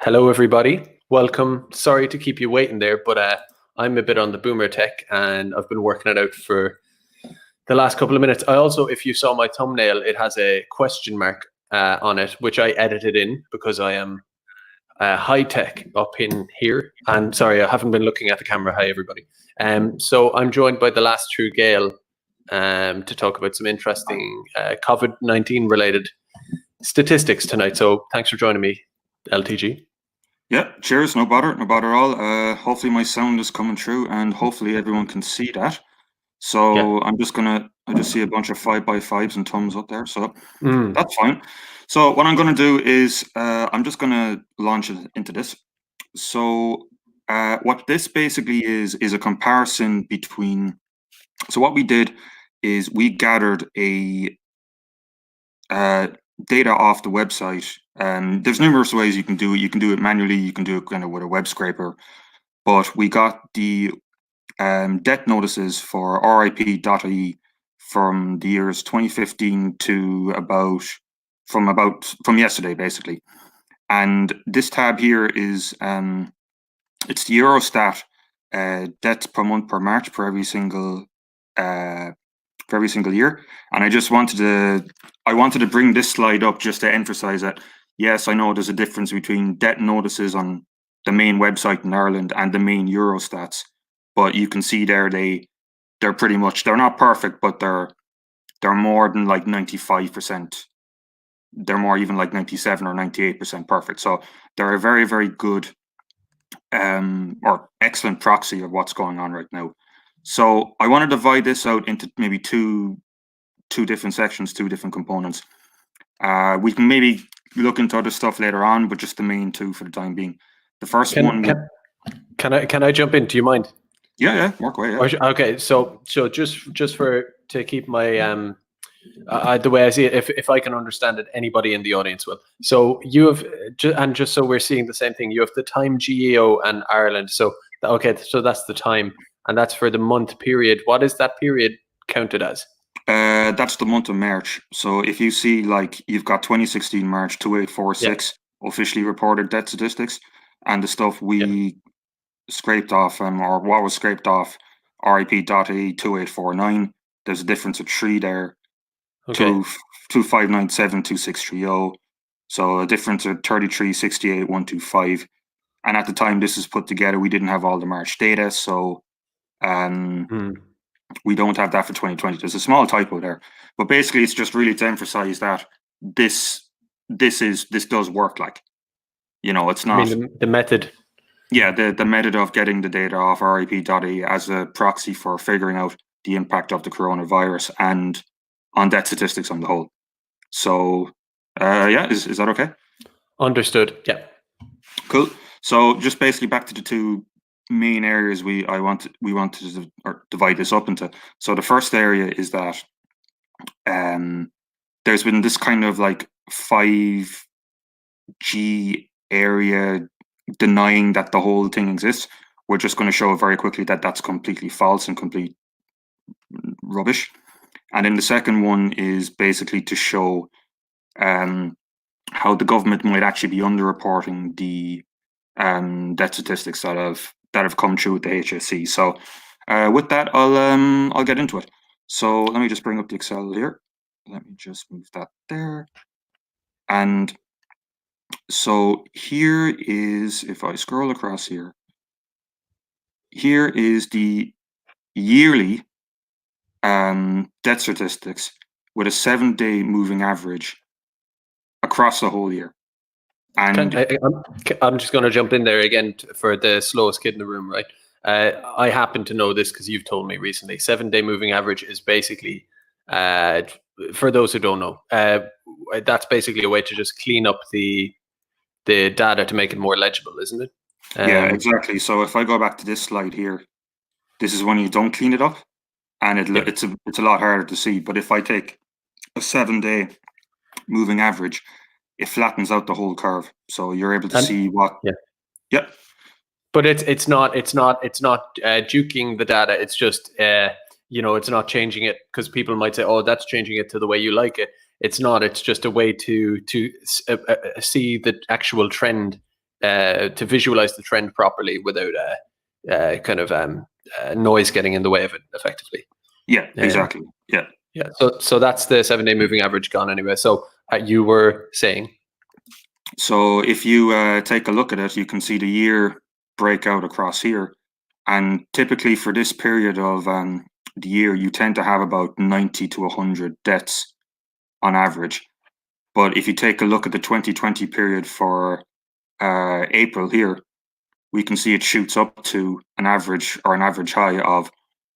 Hello, everybody. Welcome. Sorry to keep you waiting there, but I'm a bit on the boomer tech and I've been working it out for the last couple of minutes. I also, if you saw my thumbnail, it has a question mark on it, which I edited in because I am high tech up in here. And sorry, I haven't been looking at the camera. Hi, everybody. So I'm joined by the last true Gael to talk about some interesting COVID-19 related statistics tonight. So thanks for joining me, LTG. Yeah, cheers, no bother at all. Hopefully my sound is coming through and hopefully everyone can see that. So I just see a bunch of 5x5s and thumbs up there, so that's fine. So what I'm gonna do is I'm just gonna launch it into this. So what this basically is a comparison between, so what we did is we gathered a data off the website. There's numerous ways you can do it. You can do it manually. You can do it kind of with a web scraper. But we got the death notices for RIP.ie from the years 2015 to from yesterday, basically. And this tab here is it's the Eurostat deaths per month per March for every single year. And I wanted to bring this slide up just to emphasize that, yes, I know there's a difference between debt notices on the main website in Ireland and the main Eurostats, but you can see there they're pretty much, they're not perfect, but they're more than like 95%. They're more even like 97 or 98% perfect. So they're a very, very good or excellent proxy of what's going on right now. So I want to divide this out into maybe two different sections, two different components. We can maybe look into other stuff later on, but just the main two for the time being. The first one. Can I jump in? Do you mind? Yeah, work away. Yeah. Okay, so just to keep my the way I see it, if I can understand it, anybody in the audience will. So you have, and just so we're seeing the same thing, you have the time GEO and Ireland. So okay, so that's the time, and that's for the month period. What is that period counted as? That's the month of March. So if you see, like, you've got 2016 March 2846 officially reported death statistics, and the stuff we scraped off, or what was scraped off, RIP.ie 2849. There's a difference of 3 there. Okay. 2597 2630. So a difference of 3368 125. And at the time this is put together, we didn't have all the March data, so we don't have that for 2020. There's a small typo there, but basically it's just really to emphasize that this does work. Like, you know, it's not the method. Yeah, the method of getting the data off RIP.ie as a proxy for figuring out the impact of the coronavirus and on death statistics on the whole. So yeah, is that okay? Understood. Yeah. Cool. So just basically back to the two main areas we wanted to divide this up into. So the first area is that there's been this kind of like 5G area denying that the whole thing exists. We're just going to show very quickly that that's completely false and complete rubbish. And then the second one is basically to show how the government might actually be underreporting the death statistics that have come through with the HSE. So with that, I'll get into it. So let me just bring up the Excel here. Let me just move that there. And so here is, if I scroll across here, here is the yearly death statistics with a 7-day moving average across the whole year. And I'm just going to jump in there again for the slowest kid in the room, right? I happen to know this because you've told me recently. 7-day moving average is basically, for those who don't know, that's basically a way to just clean up the data to make it more legible, isn't it? Yeah, exactly. So if I go back to this slide here, this is when you don't clean it up, and it's a lot harder to see. But if I take a 7-day moving average, it flattens out the whole curve, so you're able to see what. Yeah. But it's not juking the data. It's just it's not changing it, because people might say, oh, that's changing it to the way you like it. It's not. It's just a way to see the actual trend to visualize the trend properly without kind of noise getting in the way of it effectively. Yeah, exactly. Yeah. Yeah. So that's the 7-day moving average gone anyway. So you were saying. So if you take a look at it, you can see the year break out across here. And typically for this period of the year, you tend to have about 90 to 100 deaths on average. But if you take a look at the 2020 period for April here, we can see it shoots up to an average high of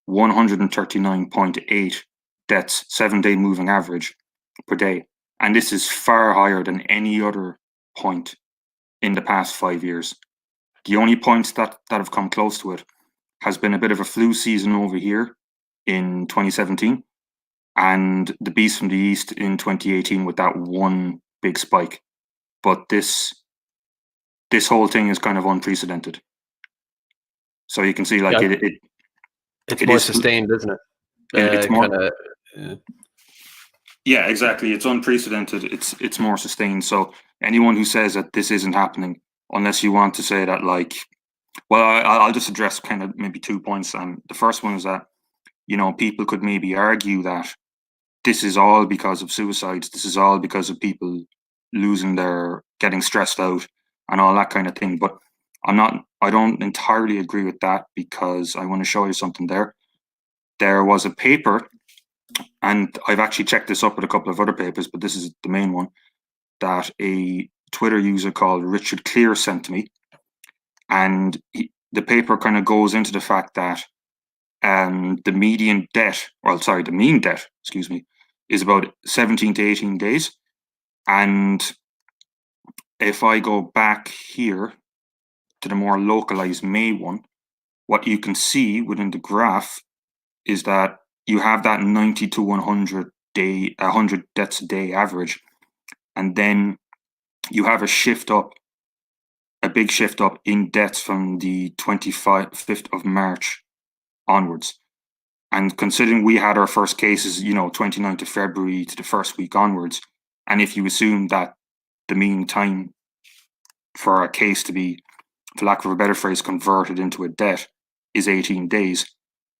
139.8 deaths, 7-day moving average per day. And this is far higher than any other point in the past 5 years. The only points that have come close to it has been a bit of a flu season over here in 2017 and the Beast from the East in 2018 with that one big spike. But this whole thing is kind of unprecedented. So you can see like it's more sustained, isn't it? It's more yeah, exactly. It's unprecedented. It's more sustained. So anyone who says that this isn't happening, unless you want to say that, like, well, I'll just address kind of maybe 2 points. The first one is that, you know, people could maybe argue that this is all because of suicides. This is all because of people getting stressed out and all that kind of thing. But I don't entirely agree with that, because I want to show you something there. There was a paper, and I've actually checked this up with a couple of other papers, but this is the main one, that a Twitter user called Richard Clear sent to me. And the paper kind of goes into the fact that the mean debt, is about 17 to 18 days. And if I go back here to the more localized May one, what you can see within the graph is that you have that 90 to 100 deaths a day average. And then you have a big shift up in deaths from the 5th of March onwards. And considering we had our first cases, 29th of February to the first week onwards, and if you assume that the mean time for a case to be, for lack of a better phrase, converted into a death is 18 days,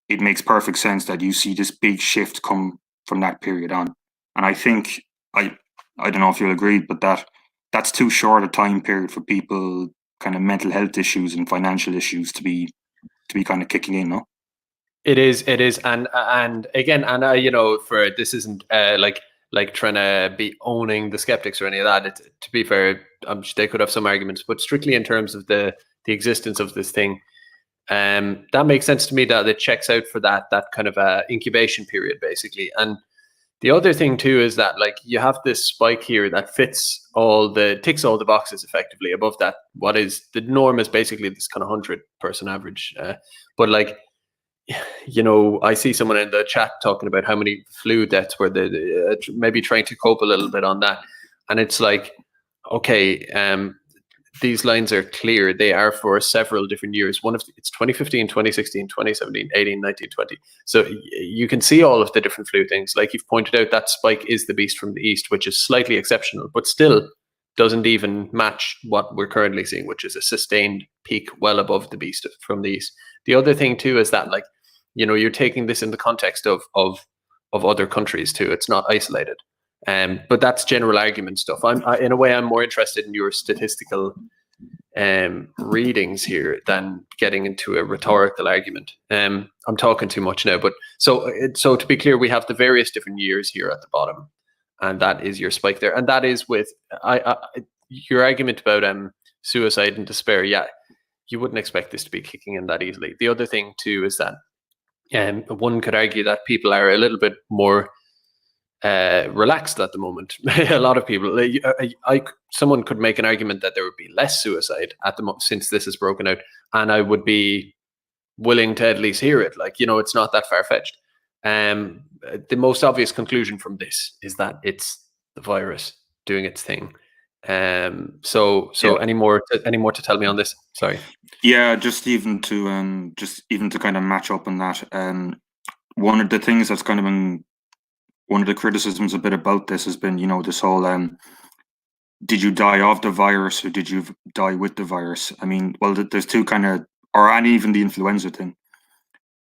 it makes perfect sense that you see this big shift come from that period on. And I think, I don't know if you'll agree, but that's too short a time period for people kind of mental health issues and financial issues to be kind of kicking in, no? It is, and again, and for this isn't like trying to be owning the skeptics or any of that. To be fair, they could have some arguments, but strictly in terms of the existence of this thing, that makes sense to me, that it checks out for that kind of incubation period, basically. And the other thing too is that, like, you have this spike here that ticks all the boxes effectively. Above that, what is the norm is basically this kind of 100-person average, but like, I see someone in the chat talking about how many flu deaths were they maybe trying to cope a little bit on that. And it's like, okay, these lines are clear. They are for several different years. It's 2015, 2016, 2017, 18, 19, 20. So you can see all of the different flu things. Like you've pointed out, that spike is the Beast from the East, which is slightly exceptional, but still doesn't even match what we're currently seeing, which is a sustained peak well above the Beast from the East. The other thing too is that, like, you're taking this in the context of other countries too. It's not isolated. But that's general argument stuff. In a way, I'm more interested in your statistical readings here than getting into a rhetorical argument. I'm talking too much now, but so to be clear, we have the various different years here at the bottom, and that is your spike there, and that is with your argument about suicide and despair. Yeah, you wouldn't expect this to be kicking in that easily. The other thing too is that one could argue that people are a little bit more relaxed at the moment. A lot of people, someone could make an argument that there would be less suicide at the moment since this is broken out, and I would be willing to at least hear it. Like, it's not that far-fetched. The most obvious conclusion from this is that it's the virus doing its thing. So yeah. Any more to tell me on this? Sorry. Yeah, just even to kind of match up on that. One of the things that's kind of been one of the criticisms a bit about this has been, this whole did you die of the virus or did you die with the virus? I mean, well, there's two kind of, and even the influenza thing.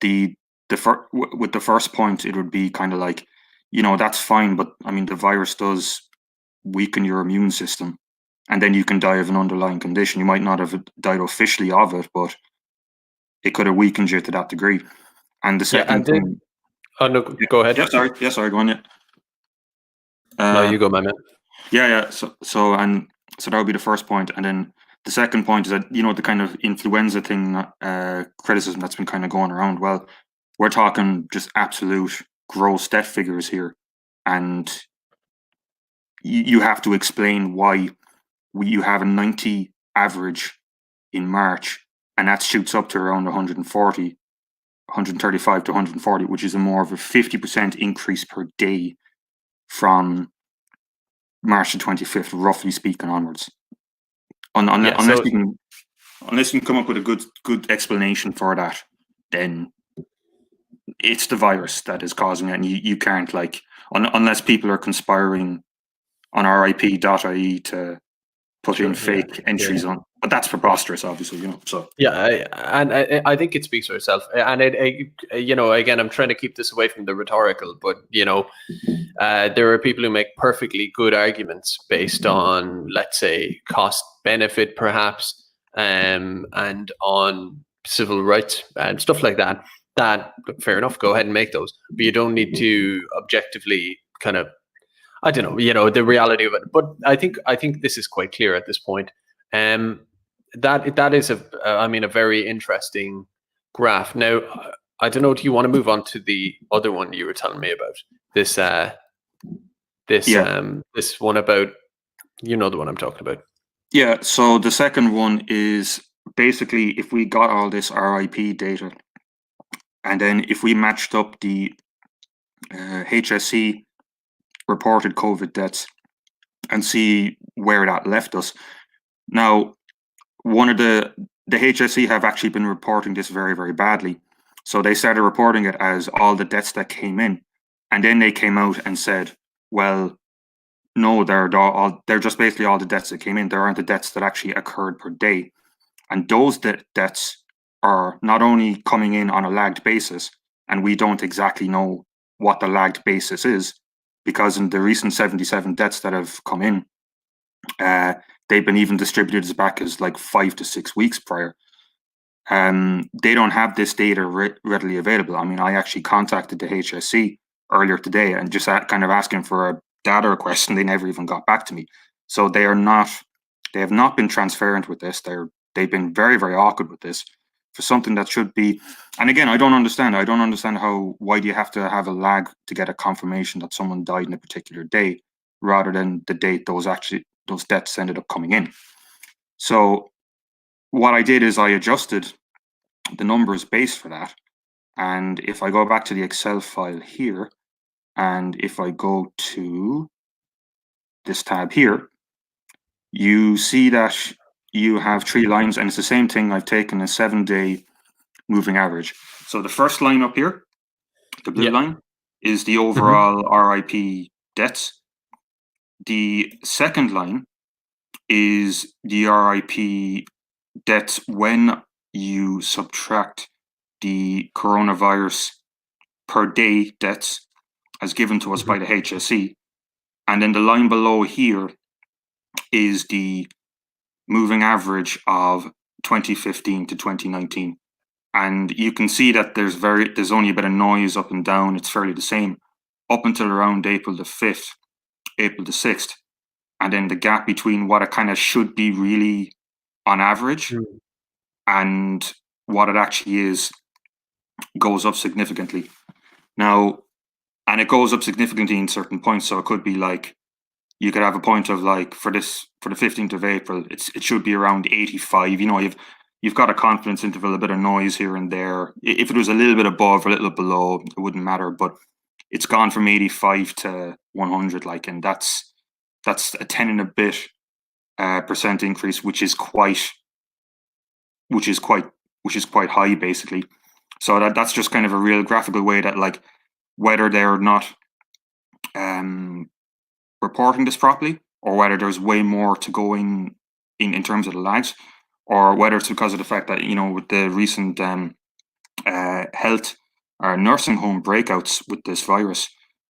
With the first point, it would be kind of like, that's fine, but I mean, the virus does weaken your immune system, and then you can die of an underlying condition. You might not have died officially of it, but it could have weakened you to that degree. And the Yeah, second thing, oh no, go ahead. yeah, sorry, go on, yeah. No, you go, my man. Yeah. So that would be the first point, and then the second point is that the kind of influenza thing, criticism that's been kind of going around. Well, we're talking just absolute gross death figures here, and you have to explain why you have a 90 average in March, and that shoots up to around 140, 135 to 140, which is a more of a 50% increase per day from March the 25th, roughly speaking, onwards. Unless you can come up with a good explanation for that, then it's the virus that is causing it, and you can't, like, unless people are conspiring on RIP.ie to put in fake entries on. But that's preposterous, obviously, So yeah, I think it speaks for itself. And again, I'm trying to keep this away from the rhetorical, but there are people who make perfectly good arguments based on, let's say, cost benefit, perhaps, and on civil rights and stuff like that. That, fair enough, go ahead and make those, but you don't need to objectively kind of, I don't know, the reality of it. But I think this is quite clear at this point. That is a very interesting graph. Now, I don't know. Do you want to move on to the other one you were telling me about? This one about, the one I'm talking about. Yeah. So the second one is basically if we got all this RIP data, and then if we matched up the HSE reported COVID deaths and see where that left us. Now, one of the HSE have actually been reporting this very, very badly. So they started reporting it as all the deaths that came in, and then they came out and said, well, no, they're just basically all the deaths that came in. There aren't the deaths that actually occurred per day. And those deaths are not only coming in on a lagged basis, and we don't exactly know what the lagged basis is, because in the recent 77 deaths that have come in, they've been even distributed as back as like 5 to 6 weeks prior. They don't have this data readily available. I mean, I actually contacted the HSE earlier today and just kind of asking for a data request, and they never even got back to me. So they have not been transparent with this. They've been very, very awkward with this for something that should be. And again, I don't understand why do you have to have a lag to get a confirmation that someone died in a particular day rather than the date those deaths ended up coming in. So what I did is I adjusted the numbers based for that. And if I go back to the Excel file here, and if I go to this tab here, you see that you have 3 lines, and it's the same thing. I've taken a 7-day moving average. So the first line up here, the blue line, is the overall RIP deaths. The second line is the RIP deaths when you subtract the coronavirus per day deaths as given to us by the HSE. And then the line below here is the moving average of 2015 to 2019. And you can see that there's only a bit of noise up and down. It's fairly the same up until around April the 5th, April the 6th. And then the gap between what it kind of should be really on average and what it actually is goes up significantly. Now, and it goes up significantly in certain points. So it could be like, you could have a point of like, for the 15th of April, it should be around 85. You've got a confidence interval, a bit of noise here and there. If it was a little bit above or a little below, it wouldn't matter. But it's gone from 85 to 100, like, and that's a 10 and a bit percent increase, which is quite high, basically. So that's just kind of a real graphical way that, like, whether they're not reporting this properly or whether there's way more to go in terms of the lags, or whether it's because of the fact that, you know, with the recent health or nursing home breakouts with this virus,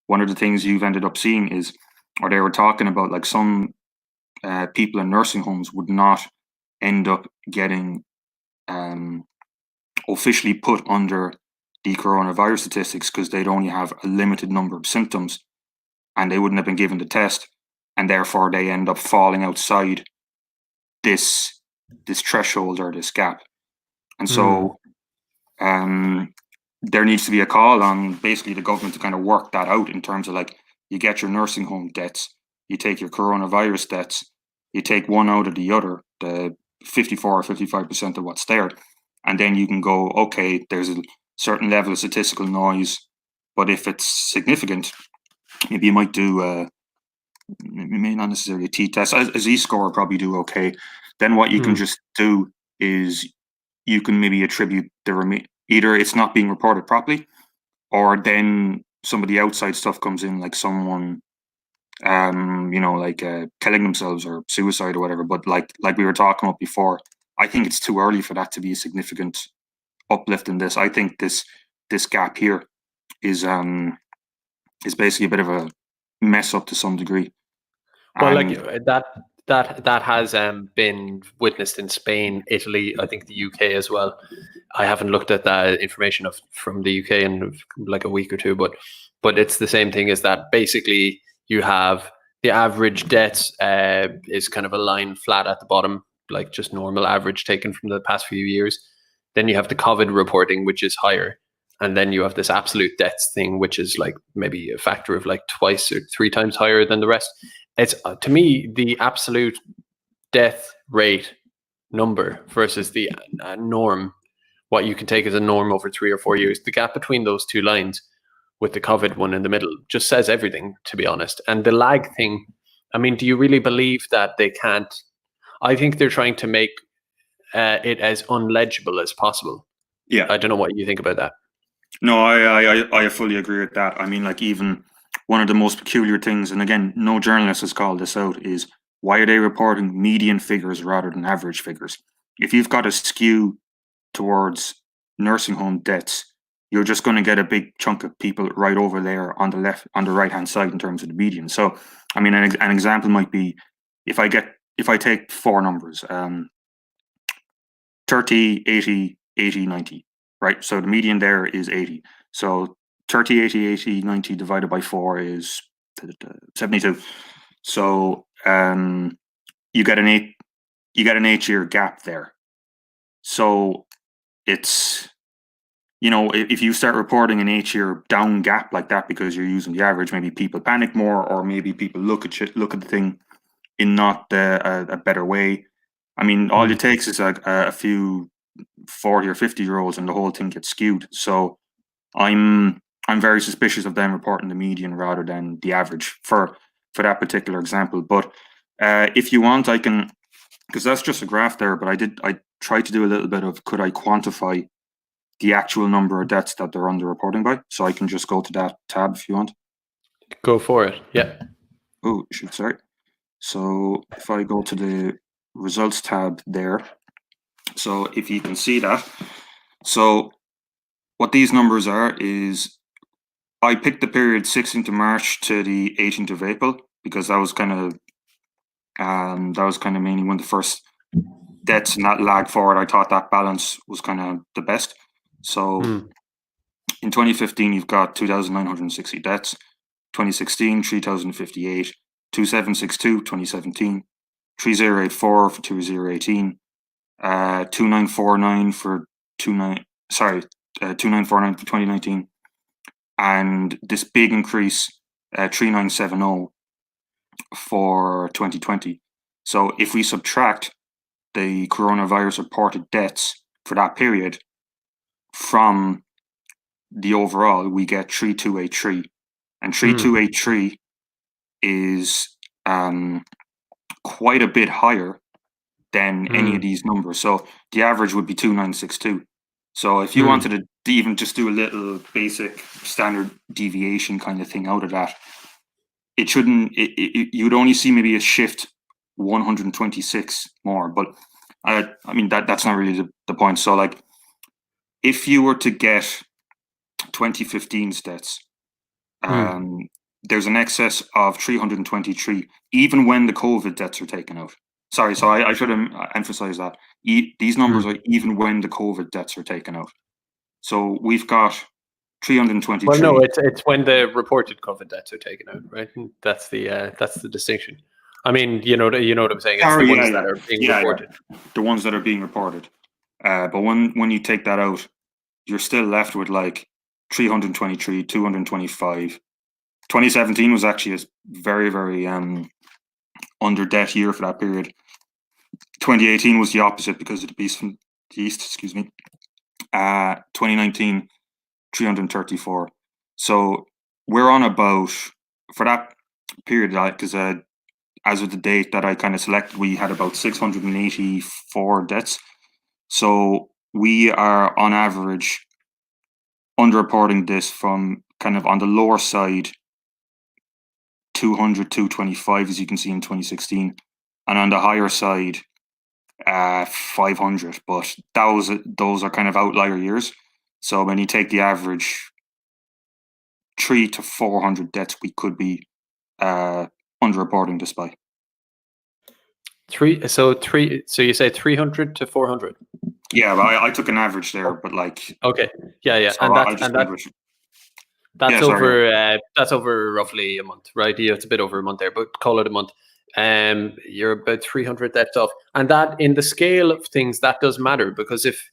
one of the things you've ended up seeing is, or they were talking about, like, some people in nursing homes would not end up getting officially put under the coronavirus statistics because they'd only have a limited number of symptoms and they wouldn't have been given the test, and therefore they end up falling outside this threshold or this gap. And so there needs to be a call on basically the government to kind of work that out in terms of, like, you get your nursing home deaths, you take your coronavirus deaths, you take one out of the other, the 54 or 55% of what's there, and then you can go, okay, there's a certain level of statistical noise, but if it's significant, maybe you might do maybe not necessarily a t-test. A z-score will probably do okay. Then what you can just do is you can maybe attribute the either it's not being reported properly, or then some of the outside stuff comes in, like someone you know, like killing themselves or suicide or whatever. But like we were talking about before, I think it's too early for that to be a significant uplift in this. I think this gap here is basically a bit of a mess up to some degree. Well, And like that has been witnessed in Spain, Italy, I think the UK as well. I haven't looked at that information from the UK in like a week or two, but it's the same thing as that. Basically, you have the average deaths is kind of a line flat at the bottom, like just normal average taken from the past few years. Then you have the COVID reporting, which is higher. And then you have this absolute deaths thing, which is like maybe a factor of like twice or three times higher than the rest. It's to me, the absolute death rate number versus the norm, what you can take as a norm over 3 or 4 years, the gap between those two lines with the COVID one in the middle just says everything, to be honest. And the lag thing, I mean, do you really believe that they can't? I think they're trying to make it as unlegible as possible. yeah, I don't know what you think about that. no, I fully agree with that. I mean, like, even one of the most peculiar things, and again, no journalist has called this out, is why are they reporting median figures rather than average figures? If you've got a skew towards nursing home deaths, you're just going to get a big chunk of people right over there on the right hand side in terms of the median. So, I mean, an example might be if I take four numbers, 30, 80, 80, 90, right? So the median there is 80. So 30, 80, 80, 90 divided by 4 is 72. So you get an 8-year gap there. So it's, you know, if you start reporting an 8-year down gap like that because you're using the average, maybe people panic more, or maybe people look at the thing in not a better way. I mean, all it takes is a few 40 or 50-year-olds and the whole thing gets skewed. So I'm very suspicious of them reporting the median rather than the average for that particular example. But if you want, I can, because that's just a graph there, but I tried to do a little bit of, could I quantify the actual number of deaths that they're underreporting by? So I can just go to that tab if you want. Go for it. Yeah. Oh, sorry. So if I go to the results tab there, so if you can see that, so what these numbers are is, I picked the period 16th of March to the 18th of April because that was kind of mainly when the first deaths and that lag forward. I thought that balance was kind of the best. So in 2015, you've got 2,960 deaths. 2016, 3,058. 2,762, 2017. 3,084 for 2018. 2,949 for 2,949 for 2019. And this big increase, 3,970 for 2020. So if we subtract the coronavirus reported deaths for that period from the overall, we get 3,283. And 3,283 is quite a bit higher than any of these numbers. So the average would be 2,962. So if you wanted to even just do a little basic standard deviation kind of thing out of that, it shouldn't. You would only see maybe a shift 126 more, but I mean that's not really the point. So like, if you were to get 2015's deaths, there's an excess of 323, even when the COVID deaths are taken out. Sorry, so I should emphasize that. These numbers are even when the COVID deaths are taken out. So we've got 323. Well, no, it's when the reported COVID deaths are taken out, right? That's the distinction. I mean, you know what I'm saying. It's the ones that are being reported. Yeah. The ones that are being reported. But when you take that out, you're still left with like 323, 225. 2017 was actually a very, very under death year for that period. 2018 was the opposite because of the beast from the east. Excuse me. 2019, 334. So we're on about, for that period, because as of the date that I kind of selected, we had about 684 deaths. So we are on average underreporting this from kind of on the lower side, 200, 225, as you can see in 2016, and on the higher side, 500. But those are kind of outlier years. So when you take the average, 300 to 400 deaths we could be underreporting this by. So you say 300 to 400? Yeah, but I took an average there, but like. Okay. Yeah. So that's over roughly a month, right? Yeah, it's a bit over a month there, but call it a month. You're about 300 deaths off, and that in the scale of things that does matter, because if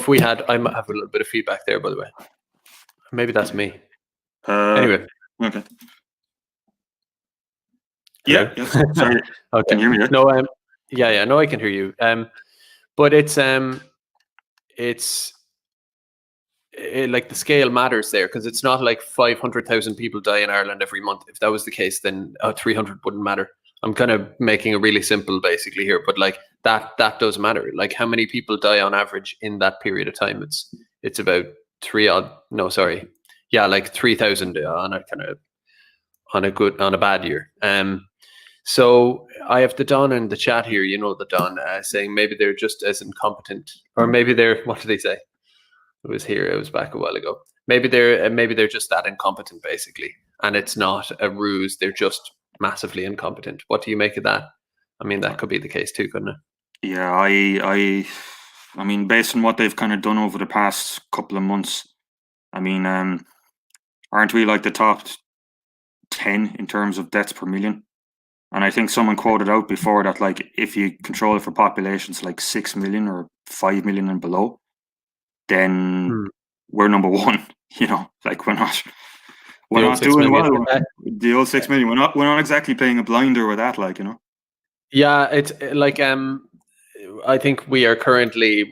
we had, I might have a little bit of feedback there, by the way. Maybe that's me. Anyway. Okay. Yeah. Yes. Sorry. Okay. Can you hear me? No. Yeah. No, I can hear you. But it's like the scale matters there, because it's not like 500,000 people die in Ireland every month. If that was the case, then 300 wouldn't matter. I'm kind of making it really simple basically here, but like that does matter. Like how many people die on average in that period of time? It's about like 3,000 on a bad year. So I have the Don in the chat here, the Don saying maybe they're just as incompetent, or maybe they're, what did they say? It was here. It was back a while ago. Maybe they're just that incompetent, basically, and it's not a ruse. They're just massively incompetent. What do you make of that? I mean, that could be the case too, couldn't it? Yeah, I mean, based on what they've kind of done over the past couple of months, I mean, aren't we like the top 10 in terms of deaths per million? And I think someone quoted out before that, like, if you control it for populations like 6 million or 5 million and below, then we're number one. Like we're not doing well. The old 6 million. We're not exactly playing a blinder with that, like, Yeah, it's like I think we are currently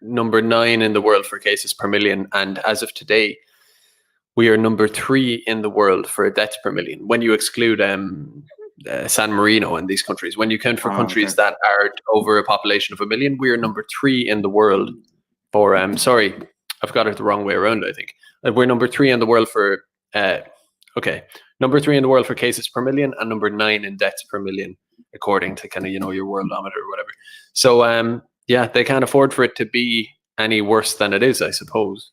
number 9 in the world for cases per million, and as of today, we are number 3 in the world for deaths per million. When you exclude San Marino and these countries, when you count for countries that are over a population of 1 million, we are number 3 in the world for. Sorry, I've got it the wrong way around. I think we're number 3 in the world for. Number 3 in the world for cases per million, and number 9 in deaths per million, according to kind of your worldometer or whatever. So they can't afford for it to be any worse than it is, I suppose,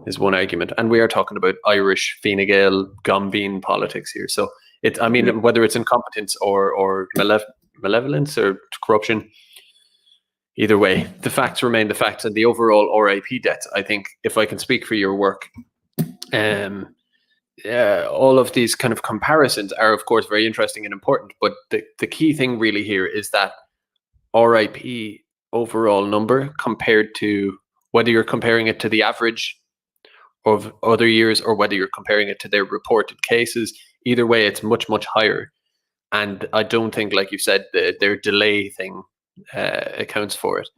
is one argument. And we are talking about Irish Fine Gael Gambine politics here. So whether it's incompetence or malevolence or corruption, either way, the facts remain the facts. And the overall RIP deaths, I think, if I can speak for your work, all of these kind of comparisons are, of course, very interesting and important. But the key thing really here is that RIP overall number compared to whether you're comparing it to the average of other years or whether you're comparing it to their reported cases, either way, it's much, much higher. And I don't think, like you said, their delay thing accounts for it.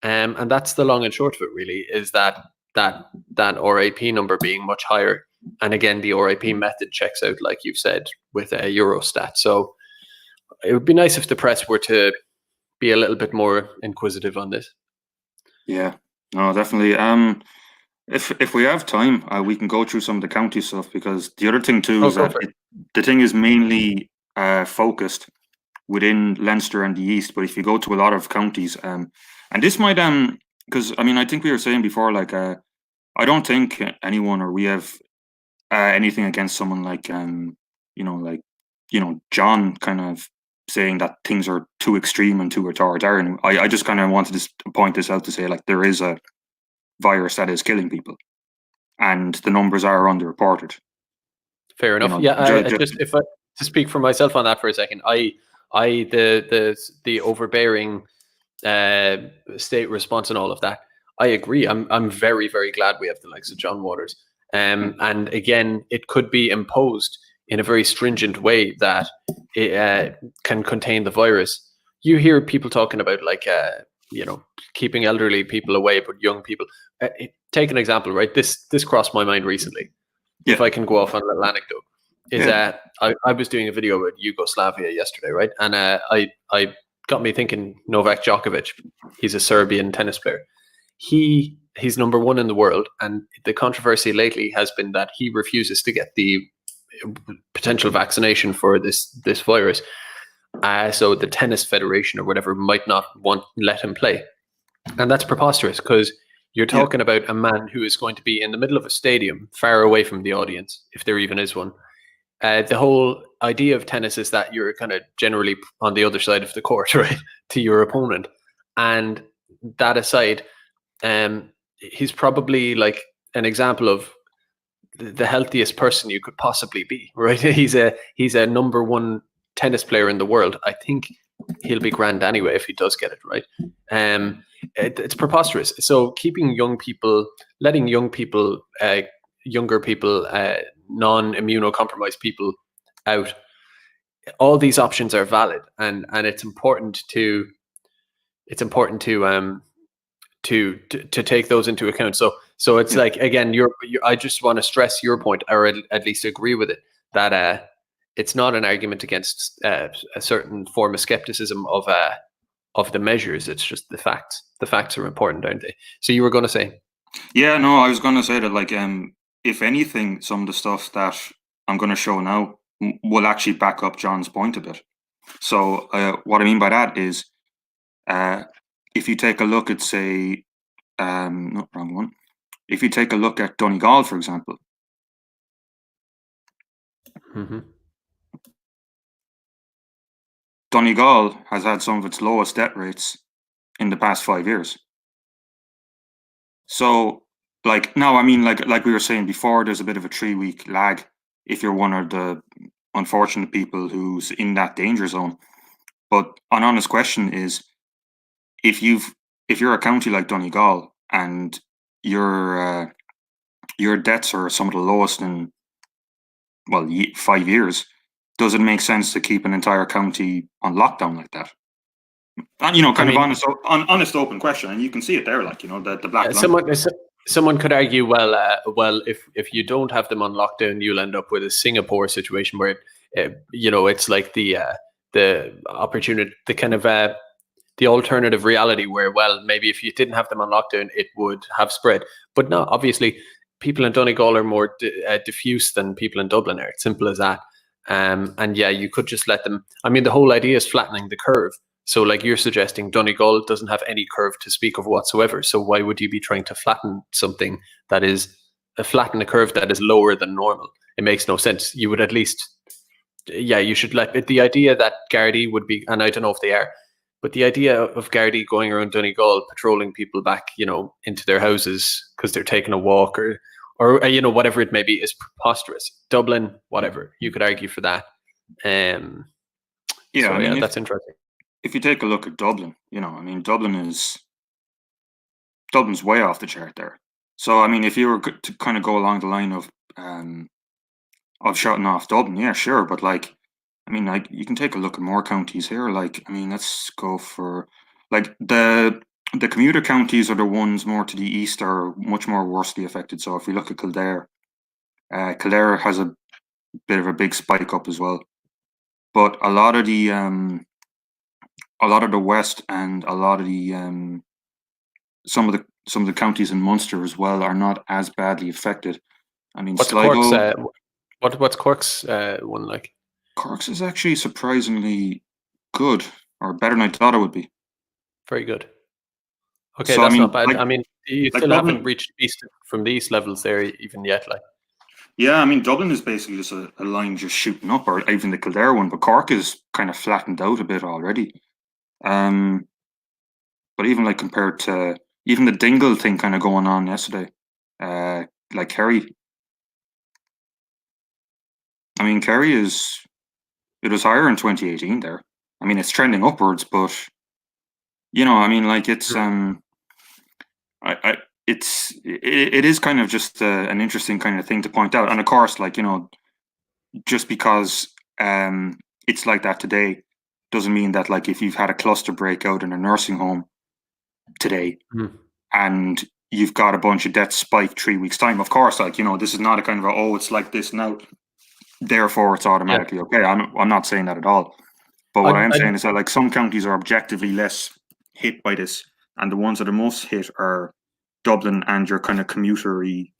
And that's the long and short of it, really, is that RIP number being much higher. And again, the RIP method checks out, like you've said, with Eurostat. So it would be nice if the press were to be a little bit more inquisitive on this. Yeah, no, definitely. If we have time, we can go through some of the county stuff, because the other thing too Oh, is go that for it. the thing is mainly focused within Leinster and the East. But if you go to a lot of counties, and this might because I mean, I think we were saying before, like I don't think anyone or we have anything against someone like like John kind of saying that things are too extreme and too authoritarian. I just kind of wanted to point this out to say, like, there is a virus that is killing people, and the numbers are underreported. Fair enough. Yeah, I just if I to speak for myself on that for a second, the overbearing state response and all of that, I agree. I'm very, very glad we have the likes of John Waters. And again, it could be imposed in a very stringent way that it can contain the virus. You hear people talking about like keeping elderly people away, but young people. Take an example, right? This crossed my mind recently. Yeah. If I can go off on a little anecdote, is that I was doing a video about Yugoslavia yesterday, right? And I got me thinking Novak Djokovic. He's a Serbian tennis player. He's number one in the world, and the controversy lately has been that he refuses to get the potential vaccination for this virus. So the tennis federation or whatever might not let him play, and that's preposterous because you're talking about a man who is going to be in the middle of a stadium, far away from the audience, if there even is one. The whole idea of tennis is that you're kind of generally on the other side of the court, right, to your opponent. And that aside, he's probably like an example of the healthiest person you could possibly be, right? He's a number one tennis player in the world. I think he'll be grand anyway if he does get it right. It's preposterous. So keeping young people, letting young people, younger people, non-immunocompromised people out, all these options are valid, and it's important to take those into account. So it's like, again, I just want to stress your point, or at least agree with it, that it's not an argument against a certain form of skepticism of the measures. It's just the facts. The facts are important, aren't they? So you were going to say? Yeah, no, I was going to say that, like, if anything, some of the stuff that I'm going to show now will actually back up John's point a bit. So what I mean by that is, if you take a look at, say, not wrong one. If you take a look at Donegal, for example. Mm-hmm. Donegal has had some of its lowest death rates in the past 5 years. So, like, now, I mean, like we were saying before, there's a bit of a 3-week lag if you're one of the unfortunate people who's in that danger zone. But an honest question is, if you're a county like Donegal and your deaths are some of the lowest in 5 years, does it make sense to keep an entire county on lockdown like that? And honest, open question, and you can see it there, like, the black line. Someone could argue, well, if you don't have them on lockdown, you'll end up with a Singapore situation where, it's like the opportunity, the kind of the alternative reality where, well, maybe if you didn't have them on lockdown, it would have spread. But no, obviously, people in Donegal are more diffuse than people in Dublin are. It's simple as that. And yeah, you could just let them. I mean, the whole idea is flattening the curve. So, like you're suggesting, Donegal doesn't have any curve to speak of whatsoever. So why would you be trying to flatten something that is flatten a curve that is lower than normal? It makes no sense. You would at least, you should let it. The idea that Gardaí would be, and I don't know if they are, but the idea of Gardaí going around Donegal patrolling people back, into their houses because they're taking a walk or whatever it may be, is preposterous. Dublin, whatever, you could argue for that. That's interesting. If you take a look at Dublin, Dublin's way off the chart there. So, I mean, if you were to kind of go along the line of shutting off Dublin, yeah, sure, but like, I mean, like, you can take a look at more counties here. Like, I mean, let's go for, like, the commuter counties are the ones more to the east are much more worstly affected. So if we look at Kildare, Kildare has a bit of a big spike up as well. But a lot of the west and a lot of the some of the counties in Munster as well are not as badly affected. I mean, What's Cork's? Sligo, What's Cork's one like? Cork's is actually surprisingly good, or better than I thought it would be. Very good. Okay, So I that's not mean, bad. I mean, you like still haven't Dublin, reached east from these levels there even yet. Like, yeah, I mean Dublin is basically just a line just shooting up, or even the Kildare one. But Cork is kind of flattened out a bit already. But even like compared to even the Dingle thing kind of going on yesterday, like Kerry. I mean, Kerry it was higher in 2018 there. I mean, it's trending upwards, but I mean, like it's it is kind of just an interesting kind of thing to point out. And of course, like just because it's like that today doesn't mean that like if you've had a cluster breakout in a nursing home today and you've got a bunch of deaths spike 3 weeks time, of course, like this is not a kind of it's like this now, therefore it's automatically okay. I'm not saying that at all, but what I am saying is that like some counties are objectively less hit by this, and the ones that are most hit are Dublin and your kind of commutery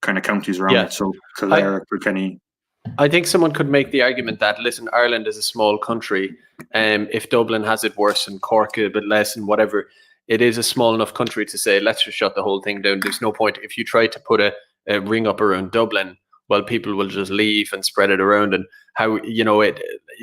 kind of counties around it. So Kildare, Kilkenny. I think someone could make the argument that, listen, Ireland is a small country. If Dublin has it worse and Cork a bit less and whatever, it is a small enough country to say, let's just shut the whole thing down. There's no point. If you try to put a ring up around Dublin, well, people will just leave and spread it around. And how,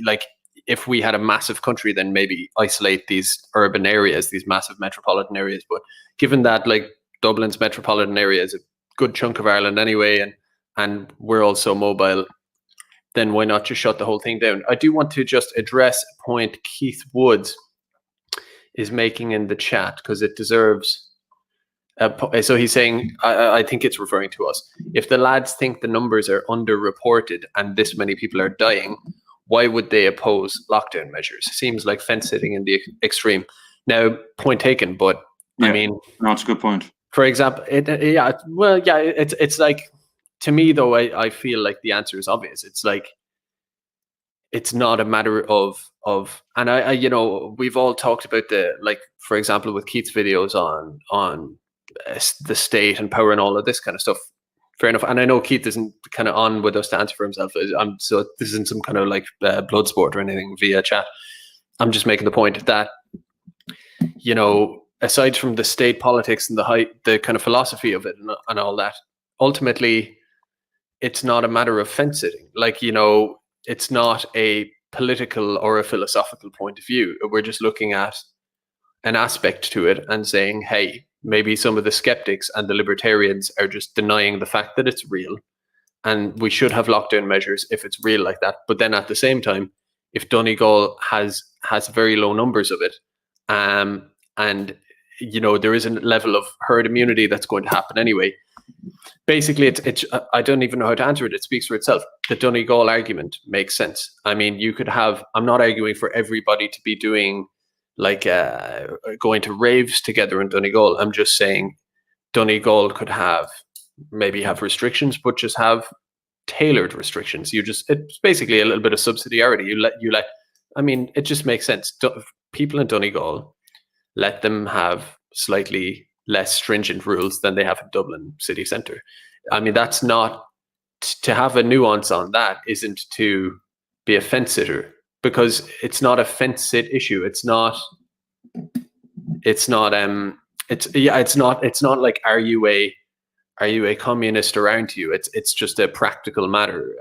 like if we had a massive country, then maybe isolate these urban areas, these massive metropolitan areas. But given that like Dublin's metropolitan area is a good chunk of Ireland anyway, and we're also mobile, then why not just shut the whole thing down? I do want to just address a point Keith Woods is making in the chat because it deserves. So he's saying, I think it's referring to us. If the lads think the numbers are underreported and this many people are dying, why would they oppose lockdown measures? Seems like fence sitting in the extreme. Now, point taken, but Yeah, I mean, that's a good point. For example, it's like, to me though, I feel like the answer is obvious. It's like, it's not a matter of, and I we've all talked about for example, with Keith's videos on the state and power and all of this kind of stuff. Fair enough. And I know Keith isn't kind of on with us to answer for himself. So this isn't some kind of like blood sport or anything via chat. I'm just making the point that, aside from the state politics and the kind of philosophy of it and all that, ultimately, it's not a matter of fence sitting. Like, it's not a political or a philosophical point of view. We're just looking at an aspect to it and saying, hey, maybe some of the skeptics and the libertarians are just denying the fact that it's real, and we should have lockdown measures if it's real like that. But then at the same time, if Donegal has very low numbers of it, and there is a level of herd immunity that's going to happen anyway. Basically, it's I don't even know how to answer it. It speaks for itself. The Donegal argument makes sense. I mean, you could have. I'm not arguing for everybody to be doing like going to raves together in Donegal. I'm just saying Donegal could maybe have restrictions, but just have tailored restrictions. It's basically a little bit of subsidiarity. You let. I mean, it just makes sense. People in Donegal, let them have slightly less stringent rules than they have in Dublin city centre. I mean, that's not to have a nuance on that. Isn't to be a fence sitter, because it's not a fence sit issue. It's not like, are you a communist or aren't you? It's just a practical matter.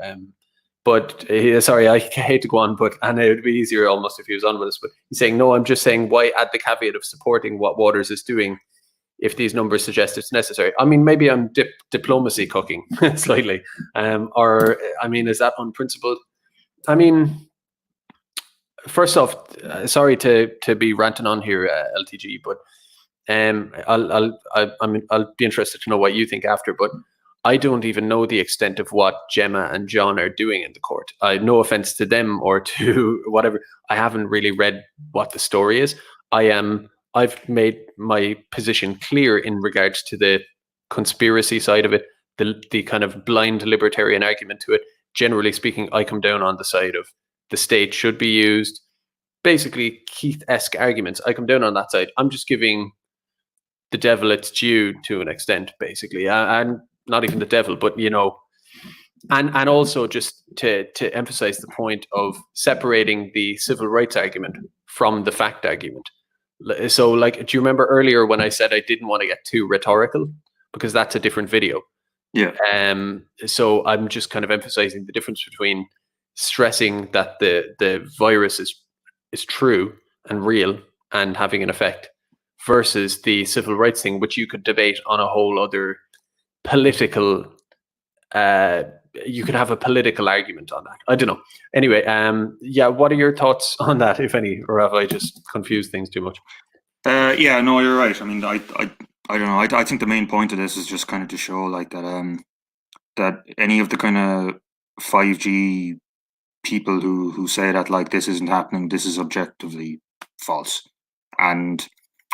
But sorry, I hate to go on, and it would be easier almost if he was on with us. But he's saying, no, I'm just saying, why add the caveat of supporting what Waters is doing if these numbers suggest it's necessary? I mean, maybe I'm diplomacy cooking slightly, or I mean, is that unprincipled? I mean, first off, sorry to be ranting on here, LTG, but I'll be interested to know what you think after. But I don't even know the extent of what Gemma and John are doing in the court. No offense to them or to whatever. I haven't really read what the story is. I've made my position clear in regards to the conspiracy side of it, the kind of blind libertarian argument to it. Generally speaking, I come down on the side of the state should be used. Basically, Keith-esque arguments. I come down on that side. I'm just giving the devil its due to an extent, basically, and not even the devil, but and also just to emphasize the point of separating the civil rights argument from the fact argument. So, like, do you remember earlier when I said I didn't want to get too rhetorical, because that's a different video? Yeah. So I'm just kind of emphasizing the difference between stressing that the virus is true and real and having an effect, versus the civil rights thing, which you could debate on a whole other political. You could have a political argument on that. I don't know. Anyway, yeah. What are your thoughts on that, if any, or have I just confused things too much? Yeah, no, you're right. I mean, I don't know. I think the main point of this is just kind of to show like that that any of the kind of 5G people who say that like this isn't happening, this is objectively false. And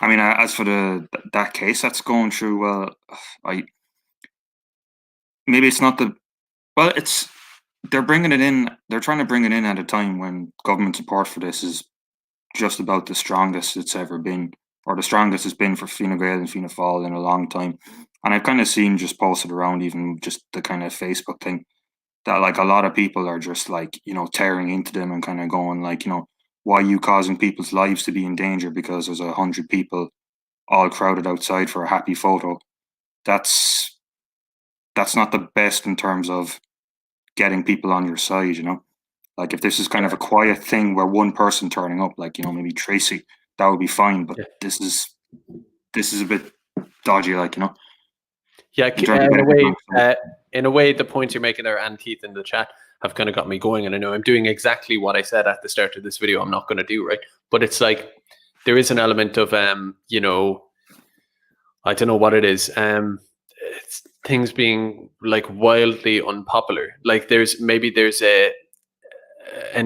I mean, as for that case that's going through, well, maybe it's not they're bringing it in. They're trying to bring it in at a time when government support for this is just about the strongest it's ever been, or the strongest it's been for Fine Gael and Fianna Fáil in a long time. And I've kind of seen just posted around even just the kind of Facebook thing that like a lot of people are just like, tearing into them and kind of going like, why are you causing people's lives to be in danger because there's 100 people all crowded outside for a happy photo? That's not the best in terms of getting people on your side, Like if this is kind of a quiet thing where one person turning up, like, maybe Tracy, that would be fine. But this is a bit dodgy, like, Yeah, in a way, the points you're making there, and Keith in the chat, have kind of got me going. And I know I'm doing exactly what I said at the start of this video I'm not going to do, right? But it's like, there is an element of, I don't know what it is. It's things being like wildly unpopular. Like there's an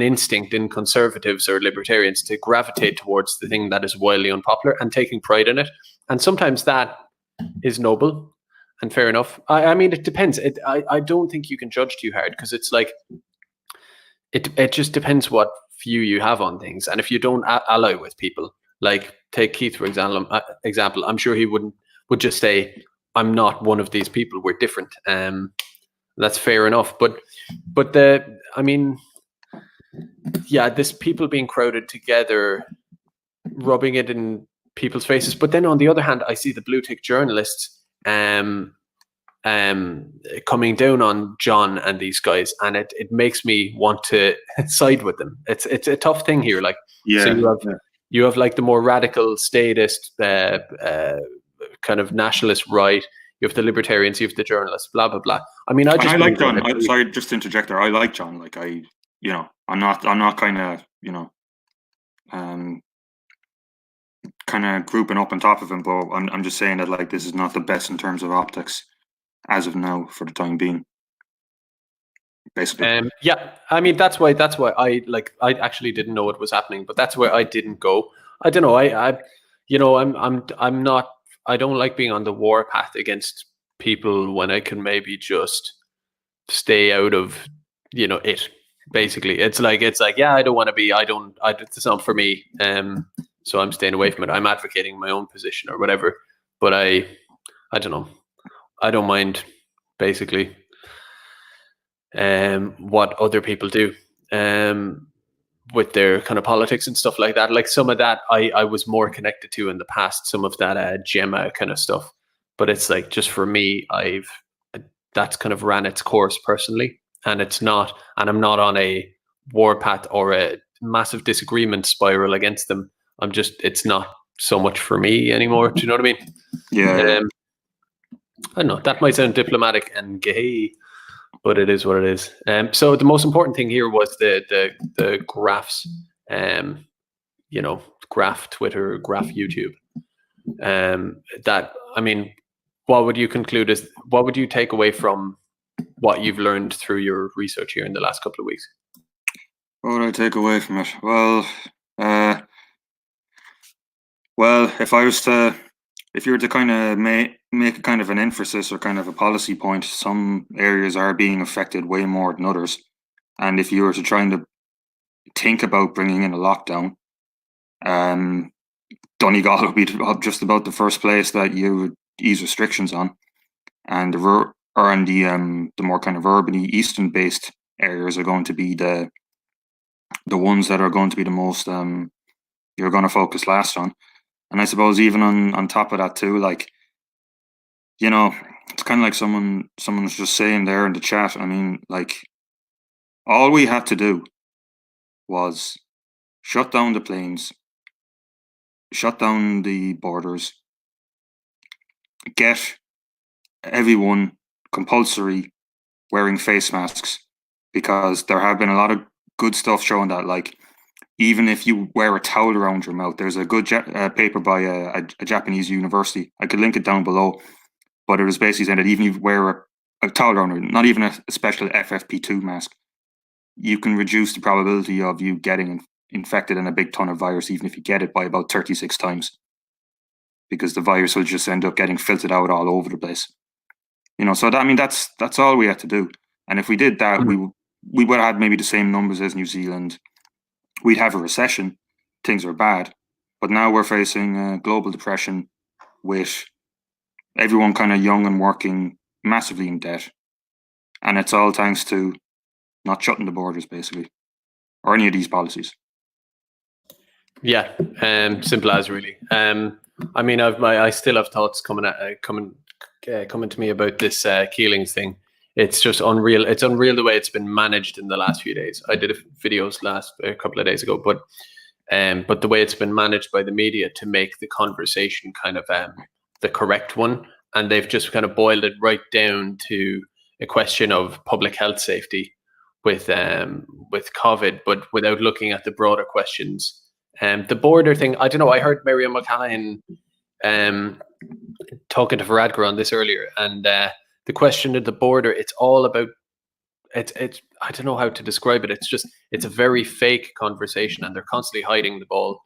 instinct in conservatives or libertarians to gravitate towards the thing that is wildly unpopular and taking pride in it. And sometimes that is noble and fair enough. I mean, it depends. I don't think you can judge too hard, because it's like, it just depends what view you have on things. And if you don't ally with people, like take Keith, for example, I'm sure he would just say, I'm not one of these people, we're different. That's fair enough. But this people being crowded together, rubbing it in people's faces. But then on the other hand, I see the blue tick journalists coming down on John and these guys, and it makes me want to side with them. It's a tough thing here. Like, so you have like the more radical statist, kind of nationalist right. You have the libertarians, you have the journalists, blah blah blah. I mean, I like John. Sorry, just to interject there. I like John. Like I'm not kind of kind of grouping up on top of him, but I'm just saying that like this is not the best in terms of optics as of now for the time being. Basically. Yeah, I mean that's why I actually didn't know what was happening, but that's why I didn't go. I don't know. I'm not. I don't like being on the war path against people when I can maybe just stay out of it. Basically, it's like yeah, I don't want to be. It's not for me. So I'm staying away from it. I'm advocating my own position or whatever. But I don't know. I don't mind basically what other people do with their kind of politics and stuff like that. Like some of that I was more connected to in the past, some of that Gemma kind of stuff. But it's like, just for me, that's kind of ran its course personally, and I'm not on a war path or a massive disagreement spiral against them. It's not so much for me anymore. Do you know what I mean? Yeah. I don't know. That might sound diplomatic and gay, but it is what it is. So the most important thing here was the graphs. Graph Twitter, graph YouTube. That, I mean, what would you conclude is? What would you take away from what you've learned through your research here in the last couple of weeks? What would I take away from it? Well, if you were to kind of make a kind of an emphasis or kind of a policy point, some areas are being affected way more than others. And if you were to try to think about bringing in a lockdown, Donegal would be just about the first place that you would ease restrictions on, and the more kind of urban eastern based areas are going to be the ones that are going to be the most you're going to focus last on. And I suppose even on top of that too, like, you know, it's kind of like someone was just saying there in the chat. I mean, like, all we had to do was shut down the planes, shut down the borders, get everyone compulsory wearing face masks, because there have been a lot of good stuff showing that, like, even if you wear a towel around your mouth, there's a good paper by a Japanese university. I could link it down below, but it was basically saying that even if you wear a towel around it, not even a special FFP2 mask, you can reduce the probability of you getting infected in a big ton of virus, even if you get it, by about 36 times, because the virus will just end up getting filtered out all over the place. You know, so that, I mean, that's all we had to do. And if we did that, we would have had maybe the same numbers as New Zealand. We'd have a recession. Things are bad. But now we're facing global depression with everyone kind of young and working, massively in debt. And it's all thanks to not shutting the borders, basically, or any of these policies. Yeah, simple as, really. I mean, I still have thoughts coming to me about this Keelings thing. It's just unreal. It's unreal the way it's been managed in the last few days. I did videos a couple of days ago, but the way it's been managed by the media to make the conversation kind of the correct one, and they've just kind of boiled it right down to a question of public health safety with COVID, but without looking at the broader questions. The border thing, I don't know. I heard Miriam O'Callaghan talking to Varadkar on this earlier, and the question of the border, it's all about it's I don't know how to describe it. It's a very fake conversation, and they're constantly hiding the ball,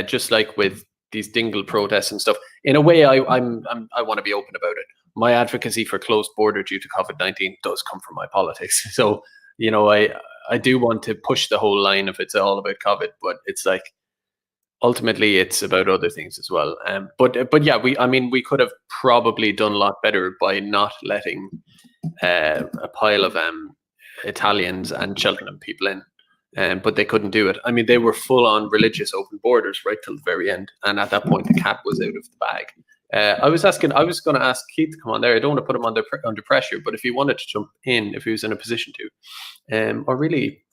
just like with these dingle protests and stuff. In a way, I want to be open about it. My advocacy for closed border due to COVID-19 does come from my politics. So, you know, I do want to push the whole line if it's all about COVID, but it's like, ultimately it's about other things as well. But yeah, we could have probably done a lot better by not letting a pile of Italians and Cheltenham people in. But they couldn't do it. I mean, they were full on religious open borders right till the very end, and at that point the cat was out of the bag. I was going to ask Keith to come on there. I don't want to put him under pressure, but if he wanted to jump in, if he was in a position to, or really,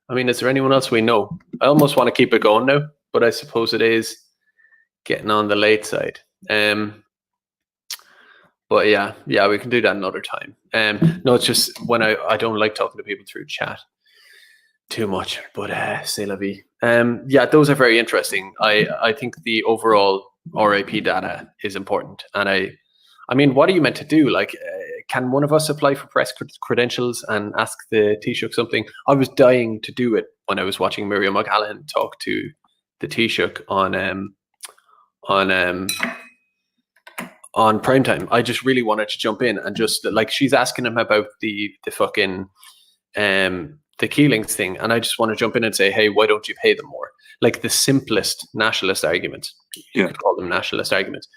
I mean, is there anyone else we know? I almost want to keep it going now, but I suppose it is getting on the late side. But yeah, we can do that another time. No, it's just when I don't like talking to people through chat too much, but c'est la vie. Yeah, those are very interesting. I think the overall RAP data is important, and I mean, what are you meant to do? Like, can one of us apply for press credentials and ask the Taoiseach something? I was dying to do it when I was watching Miriam O'Callaghan talk to the Taoiseach on primetime. I just really wanted to jump in and just, like, she's asking him about the fucking the Keelings thing, and I just want to jump in and say, hey, why don't you pay them more? Like the simplest nationalist arguments, you could call them nationalist arguments,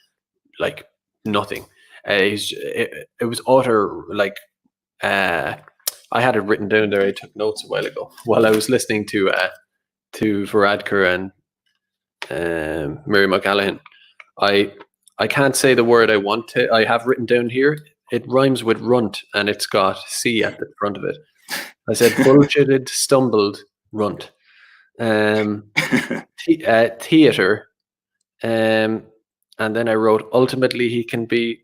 like nothing. It was utter, like, I had it written down there. I took notes a while ago while I was listening to Varadkar and Miriam O'Callaghan. I can't say the word I want to. I have written down here. It rhymes with runt, and it's got C at the front of it. I said bullshitted, stumbled, runt. Theater. And then I wrote, ultimately he can be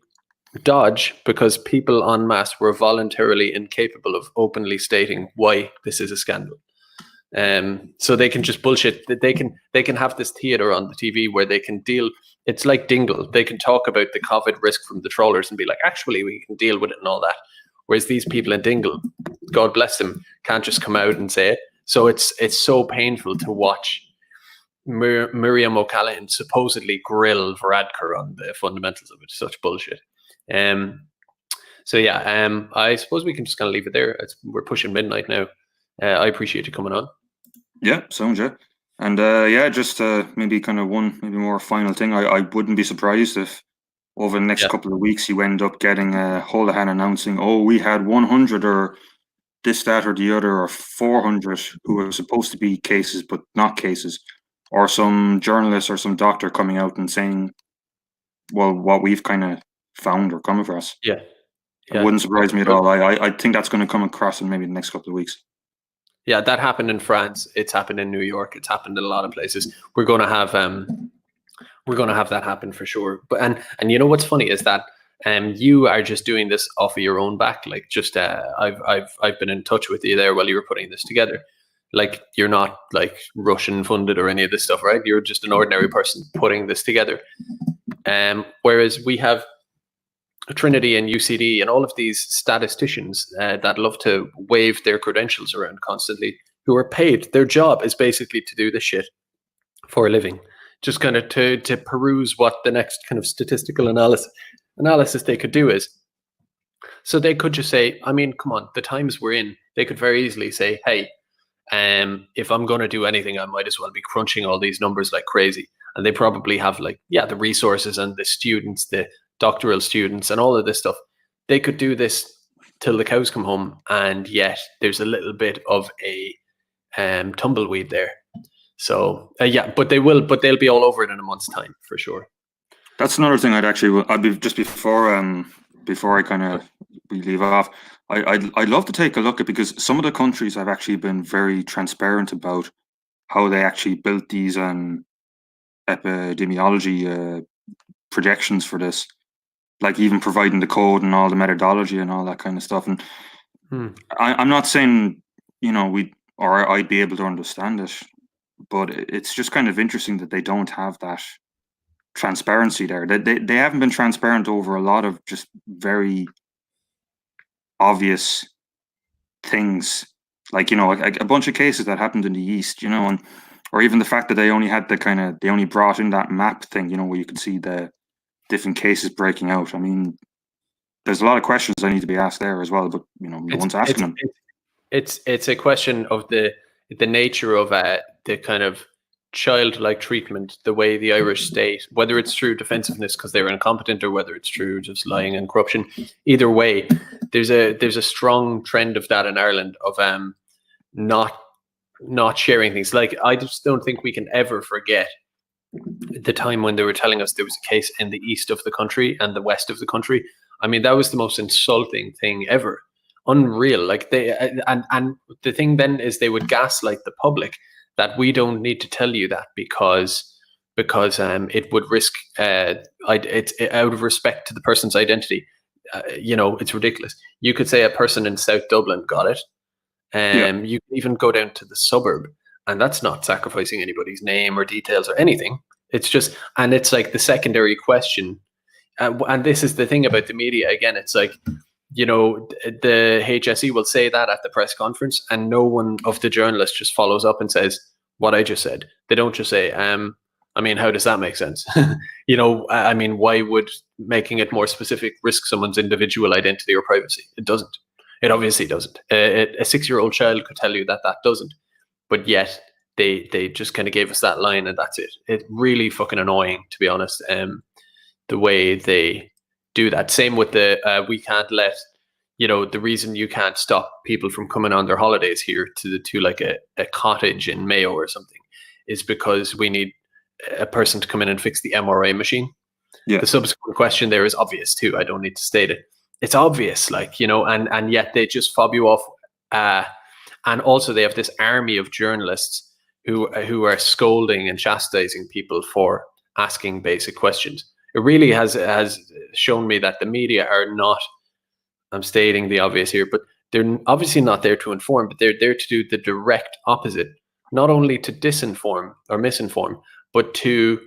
dodge because people en masse were voluntarily incapable of openly stating why this is a scandal. So they can just bullshit. They can have this theater on the TV where they can deal. It's like Dingle. They can talk about the COVID risk from the trawlers and be like, actually, we can deal with it and all that. Whereas these people in Dingle, God bless them, can't just come out and say it. So it's so painful to watch Miriam O'Callaghan supposedly grill Varadkar on the fundamentals of it. Such bullshit. So yeah, I suppose we can just kind of leave it there. We're pushing midnight now. I appreciate you coming on. Yeah, sounds good. And just maybe kind of maybe more final thing. I wouldn't be surprised if over the next Yeah, couple of weeks you end up getting a Holohan announcing, oh, we had 100 or this, that, or the other, or 400 who are supposed to be cases but not cases, or some journalist or some doctor coming out and saying, well, what we've kind of found or come across. yeah, It yeah. wouldn't surprise me at Well, all. I think that's going to come across in maybe the next couple of weeks. yeah, that happened in France. It's happened in New York. It's happened in a lot of places. We're gonna have that happen for sure. But and you know what's funny is that you are just doing this off of your own back. Like just I've been in touch with you there while you were putting this together. Like you're not like Russian funded or any of this stuff, right? You're just an ordinary person putting this together. Whereas we have Trinity and UCD and all of these statisticians that love to wave their credentials around constantly, who are paid. Their job is basically to do this shit for a living, just kind of to peruse what the next kind of statistical analysis they could do is. So they could just say, I mean, come on, the times we're in, they could very easily say, hey, if I'm going to do anything, I might as well be crunching all these numbers like crazy. And they probably have like, yeah, the resources and the students, the doctoral students and all of this stuff. They could do this till the cows come home. And yet there's a little bit of a tumbleweed there. So but they'll be all over it in a month's time for sure. That's another thing I'd be just before I kind of we leave off. I'd love to take a look at, because some of the countries have actually been very transparent about how they actually built these epidemiology projections for this, like even providing the code and all the methodology and all that kind of stuff. And I'm not saying I'd be able to understand it, but it's just kind of interesting that they don't have that transparency there. They haven't been transparent over a lot of just very obvious things, like a bunch of cases that happened in the East, and or even the fact that they only brought in that map thing, where you could see the different cases breaking out. I mean, there's a lot of questions that need to be asked there as well, but no one's asking them. It's a question of the nature of the kind of childlike treatment, the way the Irish state, whether it's through defensiveness because they were incompetent or whether it's through just lying and corruption. Either way, there's a strong trend of that in Ireland of not sharing things. Like I just don't think we can ever forget the time when they were telling us there was a case in the east of the country and the west of the country. I mean, that was the most insulting thing ever. Unreal. Like they and the thing then is they would gaslight the public that we don't need to tell you that because it would risk it's out of respect to the person's identity. It's ridiculous. You could say a person in South Dublin got it. You can even go down to the suburb, and that's not sacrificing anybody's name or details or anything. It's just, and it's like the secondary question. And this is the thing about the media. Again, it's like, the HSE will say that at the press conference, and no one of the journalists just follows up and says what I just said. They don't just say, I mean, how does that make sense? I mean, why would making it more specific risk someone's individual identity or privacy? It doesn't. It obviously doesn't. A 6-year-old child could tell you that doesn't. But yet they just kind of gave us that line and that's it. It's really fucking annoying, to be honest, the way they do that. Same with the we can't let, the reason you can't stop people from coming on their holidays here to like a cottage in Mayo or something is because we need a person to come in and fix the MRI machine. Yeah. The subsequent question there is obvious too. I don't need to state it. It's obvious, and yet they just fob you off. And also they have this army of journalists who are scolding and chastising people for asking basic questions. It really has shown me that the media are not, I'm stating the obvious here, but they're obviously not there to inform, but they're there to do the direct opposite, not only to disinform or misinform, but to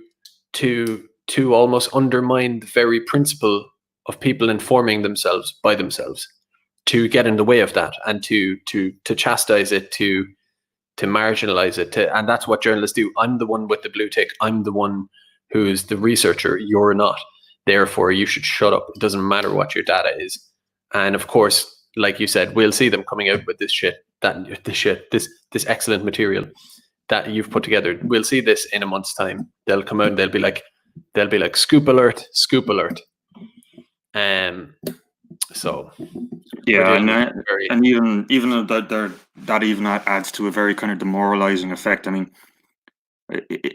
almost undermine the very principle of people informing themselves by themselves, to get in the way of that and to chastise it, to marginalize it. And that's what journalists do. I'm the one with the blue tick. I'm the one who's the researcher. You're not. Therefore, you should shut up. It doesn't matter what your data is. And of course, like you said, we'll see them coming out with this shit, this excellent material. that you've put together. We'll see this in a month's time. They'll come out and they'll be like scoop alert, scoop alert. So yeah, and even though that even adds to a very kind of demoralizing effect. I mean,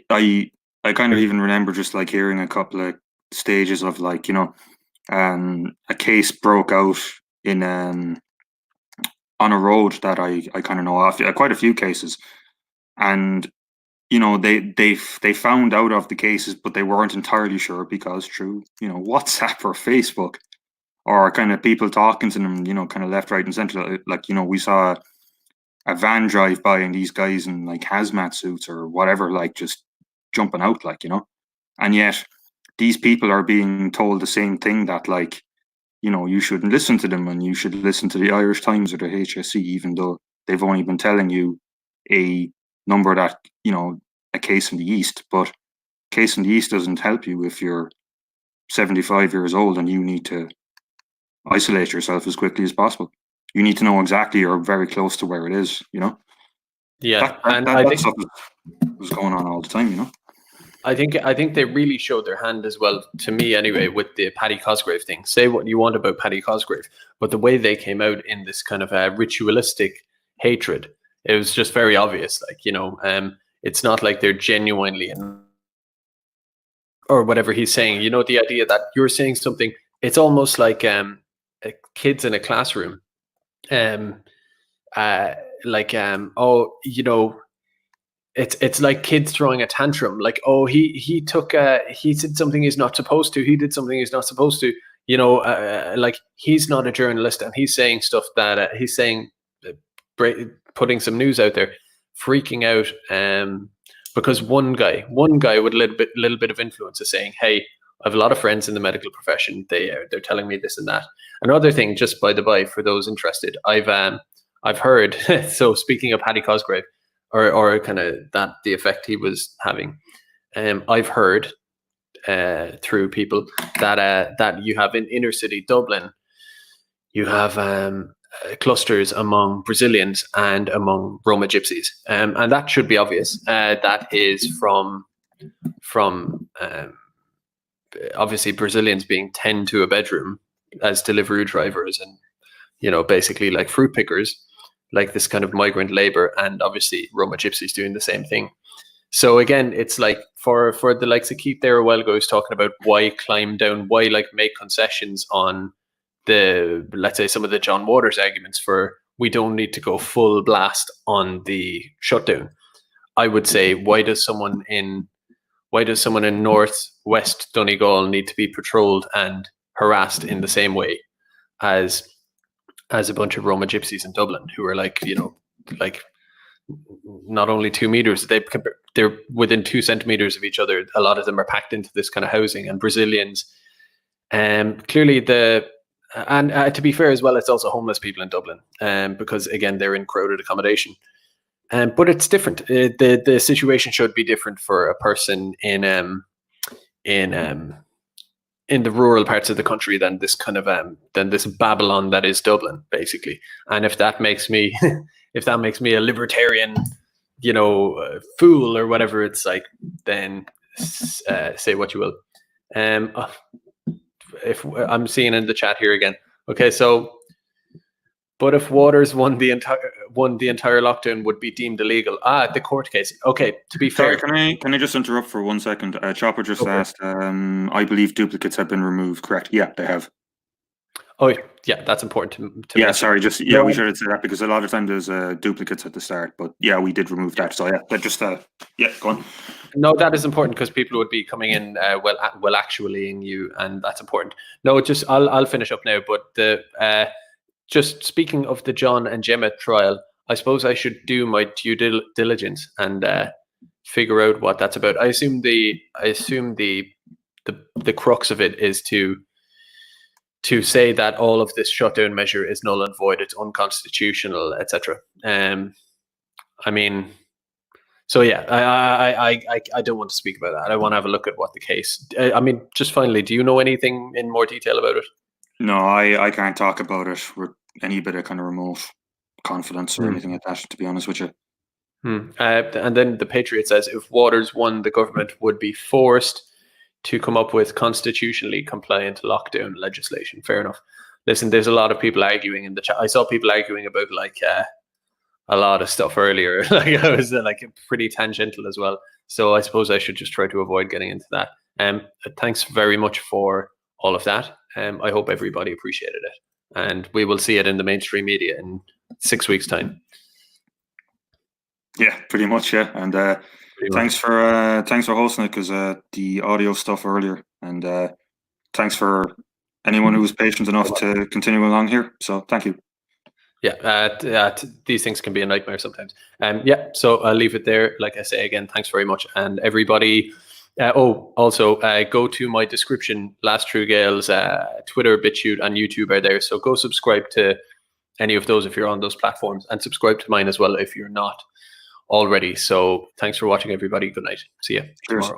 I kind of even remember just like hearing a couple of stages of like, you know, a case broke out in on a road that I kind of know of, quite a few cases, and you know they found out of the cases, but they weren't entirely sure because through, you know, WhatsApp or Facebook or kind of people talking to them, you know, kind of left, right, and center. Like, you know, we saw a van drive by and these guys in like hazmat suits or whatever, like just jumping out, like, you know, and yet these people are being told the same thing, that like, you know, you shouldn't listen to them and you should listen to the Irish Times or the HSE, even though they've only been telling you a number that, you know, a case in the East, but case in the East doesn't help you if you're 75 years old and you need to isolate yourself as quickly as possible. You need to know exactly or very close to where it is, you know? Yeah. That stuff was going on all the time, you know? I think they really showed their hand as well, to me anyway, with the Paddy Cosgrave thing. Say what you want about Paddy Cosgrave, but the way they came out in this kind of ritualistic hatred, it was just very obvious. Like, you know, it's not like they're genuinely or whatever he's saying. You know, the idea that you're saying something, it's almost like kids in a classroom, oh, you know, it's like kids throwing a tantrum, like, oh, he said something he's not supposed to, he did something he's not supposed to, you know, like he's not a journalist and he's saying stuff that he's saying, putting some news out there, freaking out, because one guy with a little bit of influence is saying, hey, I have a lot of friends in the medical profession. They're telling me this and that. Another thing, just by the by, for those interested, I've heard. So speaking of Paddy Cosgrave, or kind of that the effect he was having, I've heard through people that you have in inner city Dublin, you have clusters among Brazilians and among Roma gypsies, and that should be obvious. That is from obviously Brazilians being 10 to a bedroom as delivery drivers and, you know, basically like fruit pickers, like this kind of migrant labor, and obviously Roma gypsies doing the same thing. So again, it's like for the likes of Keith there a while ago, was talking about why climb down, why like make concessions on the, let's say, some of the John Waters arguments for we don't need to go full blast on the shutdown. I would say, why does someone in northwest Donegal need to be patrolled and harassed in the same way as a bunch of Roma gypsies in Dublin, who are like, you know, like not only 2 meters, they're within 2 centimeters of each other. A lot of them are packed into this kind of housing, and Brazilians, clearly to be fair as well, it's also homeless people in Dublin, because again, they're in crowded accommodation. But it's different. The situation should be different for a person in the rural parts of the country than this kind of than this Babylon that is Dublin, basically. And if that makes me a libertarian, you know, fool or whatever, it's like, then say what you will. If I'm seeing in the chat here again, okay, so. But if Waters won the entire lockdown, would be deemed illegal. The court case. Okay, to be fair. Sorry, can I just interrupt for 1 second? Chopper just asked, I believe duplicates have been removed, correct? Yeah, they have. Oh, yeah, that's important to yeah, mention. sorry, we should have said that, because a lot of times there's duplicates at the start, but yeah, we did remove that. So yeah, just go on. No, that is important, because people would be coming in well actuallying you, and that's important. No, just I'll finish up now, but just speaking of the John and Gemma trial, I suppose I should do my due diligence and figure out what that's about. I assume the crux of it is to say that all of this shutdown measure is null and void, it's unconstitutional, etc. I mean, so yeah, I don't want to speak about that. I want to have a look at what the case. I mean, just finally, do you know anything in more detail about it? No, I can't talk about it with any bit of kind of remote confidence or anything like that, to be honest with you. And then the Patriot says, if Waters won, the government would be forced to come up with constitutionally compliant lockdown legislation. Fair enough. Listen, there's a lot of people arguing in the chat. I saw people arguing about like a lot of stuff earlier. Like I was like pretty tangential as well. So I suppose I should just try to avoid getting into that. Thanks very much for all of that. I hope everybody appreciated it, and we will see it in the mainstream media in 6 weeks' time. Yeah, pretty much. Yeah, and thanks for hosting it, because the audio stuff earlier, and thanks for anyone who was patient enough to continue along here. So thank you. Yeah, these things can be a nightmare sometimes. Yeah, so I'll leave it there. Like I say again, thanks very much, and everybody. Also, go to my description. Last True Gael's Twitter, BitChute, and YouTube are there. So go subscribe to any of those if you're on those platforms, and subscribe to mine as well if you're not already. So thanks for watching, everybody. Good night. See you tomorrow.